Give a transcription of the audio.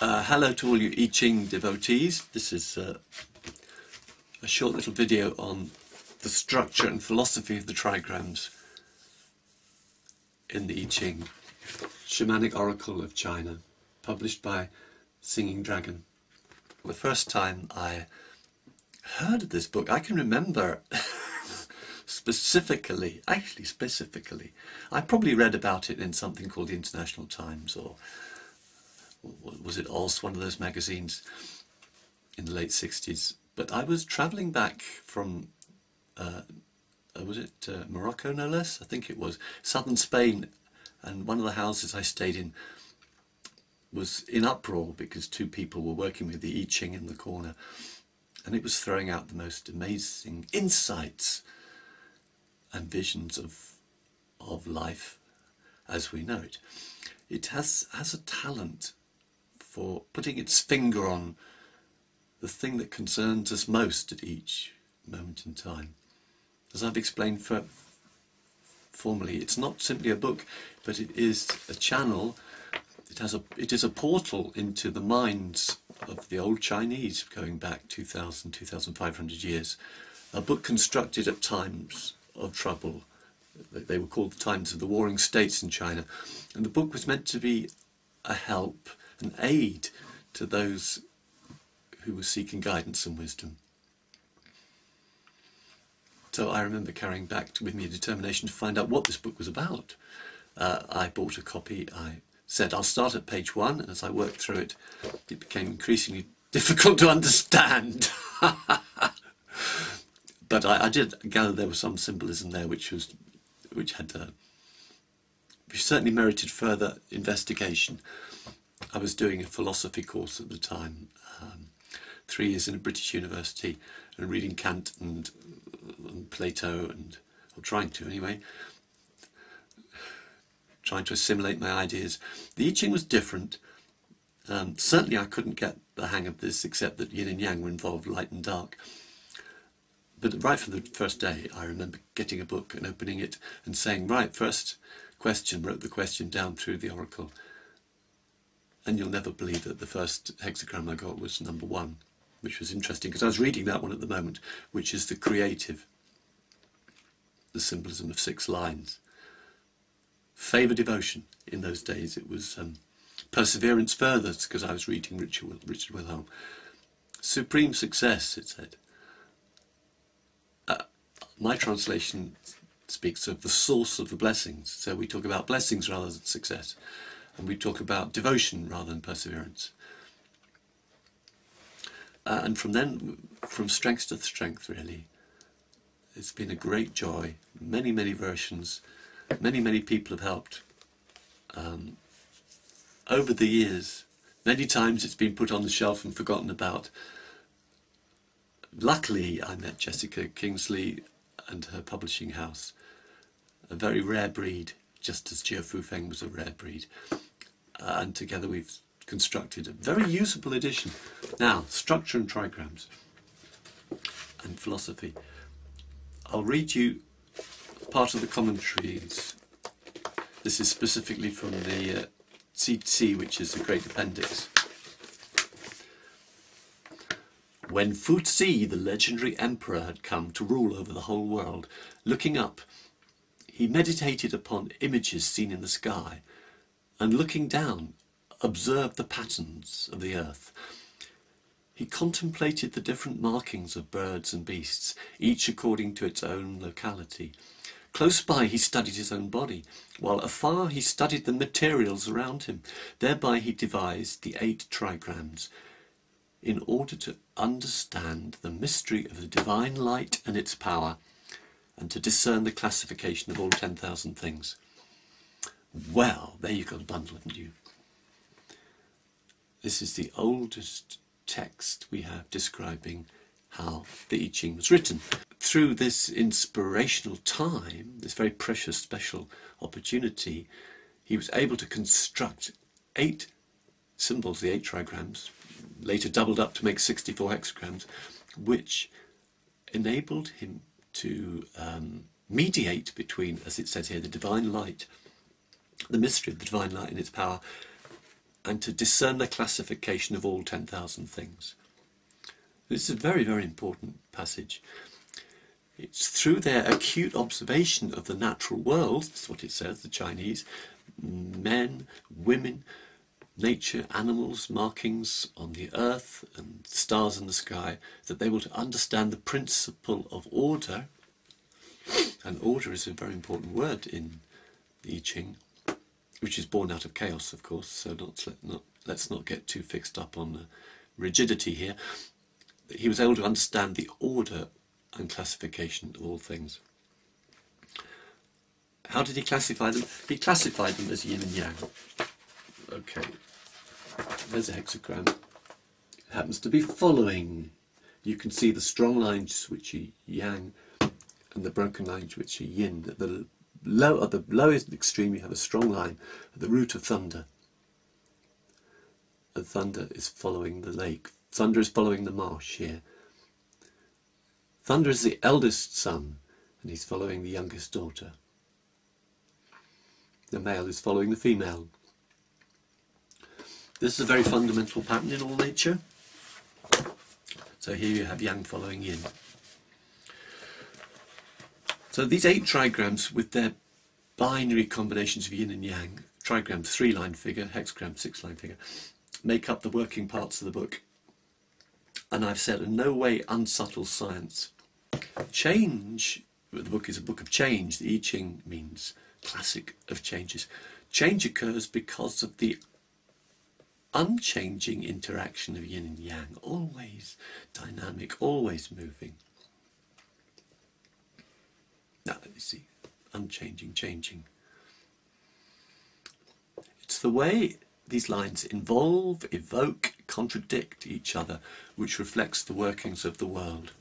Hello to all you Yijing devotees. This is a short little video on the structure and philosophy of the trigrams in the Yijing, Shamanic Oracle of China, published by Singing Dragon. The first time I heard of this book, I can remember specifically, I probably read about it in something called the International Times, or was it Oz, one of those magazines in the late 60s. But I was travelling back from, was it Morocco no less? I think it was, southern Spain, and one of the houses I stayed in was in uproar because two people were working with the Yijing in the corner, and it was throwing out the most amazing insights and visions of life as we know it. It has a talent for putting its finger on the thing that concerns us most at each moment in time. As I've explained formerly, it's not simply a book, but it is a channel. It is a portal into the minds of the old Chinese going back 2,500 years. A book constructed at times of trouble. They were called the times of the warring states in China. And the book was meant to be a help, an aid to those who were seeking guidance and wisdom. So I remember carrying back with me a determination to find out what this book was about. I bought a copy. I said I'll start at page 1, and as I worked through it, it became increasingly difficult to understand. But I did gather there was some symbolism there which certainly merited further investigation. I was doing a philosophy course at the time, 3 years in a British university, and reading Kant and Plato, or trying to anyway, trying to assimilate my ideas. The Yijing was different. Certainly I couldn't get the hang of this, except that yin and yang were involved, light and dark. But right from the first day, I remember getting a book and opening it and saying, right, first question, wrote the question down through the oracle. And you'll never believe that the first hexagram I got was number 1, which was interesting because I was reading that one at the moment, which is the creative, the symbolism of 6 lines. Favour devotion. In those days it was perseverance further, because I was reading Richard Wilhelm. Supreme success, it said. My translation speaks of the source of the blessings, so we talk about blessings rather than success, and we talk about devotion rather than perseverance. And from then, from strength to strength, really, it's been a great joy. Many, many versions, many people have helped. Over the years, many times it's been put on the shelf and forgotten about. Luckily, I met Jessica Kingsley and her publishing house, a very rare breed, just as Jia Fufeng was a rare breed. And together we've constructed a very usable edition. Now, structure and trigrams and philosophy. I'll read you part of the commentaries. This is specifically from the CC, which is the Great Appendix. When Fu Zi, the legendary emperor, had come to rule over the whole world, looking up, he meditated upon images seen in the sky, and looking down, observed the patterns of the earth. He contemplated the different markings of birds and beasts, each according to its own locality. Close by he studied his own body, while afar he studied the materials around him. Thereby he devised the 8 trigrams, in order to understand the mystery of the divine light and its power, and to discern the classification of all 10,000 things. Well, there you've got a bundle, haven't you? This is the oldest text we have describing how the Yijing was written. Through this inspirational time, this very precious special opportunity, he was able to construct 8 symbols, the 8 trigrams, later doubled up to make 64 hexagrams, which enabled him to mediate between, as it says here, the divine light, the mystery of the divine light and its power, and to discern the classification of all 10,000 things. This is a very, very important passage. It's through their acute observation of the natural world, that's what it says, the Chinese, men, women, nature, animals, markings on the earth and stars in the sky, that they will understand the principle of order. And order is a very important word in the Yijing, which is born out of chaos, of course, so let's not get too fixed up on the rigidity here. He was able to understand the order and classification of all things. How did he classify them? He classified them as yin and yang. Okay, there's a hexagram. It happens to be following. You can see the strong lines which are yang and the broken lines which are yin. At the lowest extreme you have a strong line at the root of thunder. And thunder is following the lake. Thunder is following the marsh here. Thunder is the eldest son, and he's following the youngest daughter. The male is following the female. This is a very fundamental pattern in all nature. So here you have yang following yin. So these 8 trigrams with their binary combinations of yin and yang, trigram 3-line figure, hexagram 6-line figure, make up the working parts of the book. And I've said in no way unsubtle science. Change, the book is a book of change. The Yijing means classic of changes. Change occurs because of the unchanging interaction of yin and yang, always dynamic, always moving. Now, you see, unchanging, changing. It's the way these lines involve, evoke, contradict each other, which reflects the workings of the world.